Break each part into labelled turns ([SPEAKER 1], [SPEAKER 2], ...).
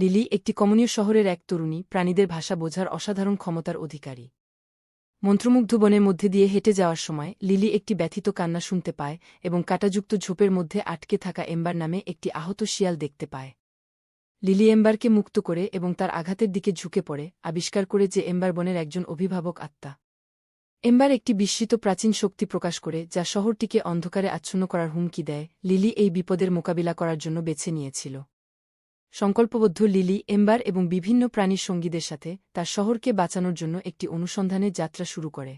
[SPEAKER 1] Lily একটি কমনীয় শহরের এক তরুণী, প্রাণীদের ভাষা বোঝার অসাধারণ ক্ষমতার অধিকারী। মন্ত্রমুগ্ধ বনের মধ্যে দিয়ে হেঁটে যাওয়ার সময় লিলি একটি ব্যথিত কান্না শুনতে পায় এবং কাঁটাযুক্ত ঝোপের মধ্যে আটকে থাকা এম্বার নামে একটি আহত শিয়াল দেখতে পায়। লিলি এম্বারকে মুক্ত করে এবং তার আঘাতের দিকে ঝুঁকে পড়ে, আবিষ্কার করে যে এম্বার বনের একজন অভিভাবক আত্মা। এম্বার একটি বিস্মৃত প্রাচীন শক্তি প্রকাশ করে যা শহরটিকে অন্ধকারে আচ্ছন্ন করার হুমকি দেয়। লিলি এই বিপদের মোকাবিলা করার জন্য বেছে নিয়েছিল। সংকল্পবদ্ধ লিলি এম্বার এবং বিভিন্ন প্রাণীর সঙ্গীদের সাথে তার শহরকে বাঁচানোর জন্য একটি অনুসন্ধানের যাত্রা শুরু করে।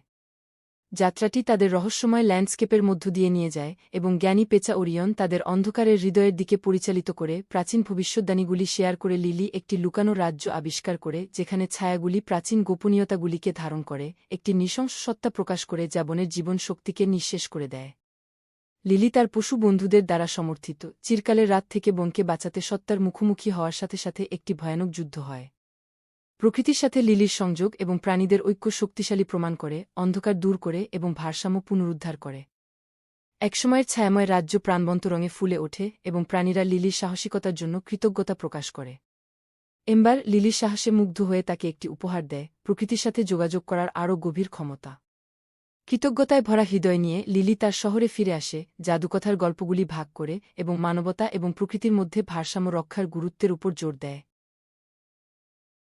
[SPEAKER 1] যাত্রাটি তাদের রহস্যময় ল্যান্ডস্কেপের মধ্য দিয়ে নিয়ে যায় এবং জ্ঞানী পেঁচা ওরিয়ন তাদের অন্ধকারের হৃদয়ের দিকে পরিচালিত করে। প্রাচীন ভবিষ্যদ্বাণীগুলি শেয়ার করে লিলি একটি লুকানো রাজ্য আবিষ্কার করে যেখানে ছায়াগুলি প্রাচীন গোপনীয়তাগুলিকে ধারণ করে, একটি নৃশংস সত্তা প্রকাশ করে যা বনের জীবন শক্তিকে নিঃশেষ করে দেয়। লিলি তার পশু বন্ধুদের দ্বারা সমর্থিত চিরকালের রাত থেকে বনকে বাঁচাতে সত্তার মুখোমুখি হওয়ার সাথে সাথে একটি ভয়ানক যুদ্ধ হয়। প্রকৃতির সাথে লিলির সংযোগ এবং প্রাণীদের ঐক্য শক্তিশালী প্রমাণ করে, অন্ধকার দূর করে এবং ভারসাম্য পুনরুদ্ধার করে। একসময়ের ছায়াময় রাজ্য প্রাণবন্ত রঙে ফুলে ওঠে এবং প্রাণীরা লিলির সাহসিকতার জন্য কৃতজ্ঞতা প্রকাশ করে। এম্বার লিলির সাহসে মুগ্ধ হয়ে তাকে একটি উপহার দেয়, প্রকৃতির সাথে যোগাযোগ করার আরও গভীর ক্ষমতা। কৃতজ্ঞতায় ভরা হৃদয় নিয়ে লিলি তার শহরে ফিরে আসে, জাদুকথার গল্পগুলি ভাগ করে এবং মানবতা এবং প্রকৃতির মধ্যে ভারসাম্য রক্ষার গুরুত্বের উপর জোর দেয়।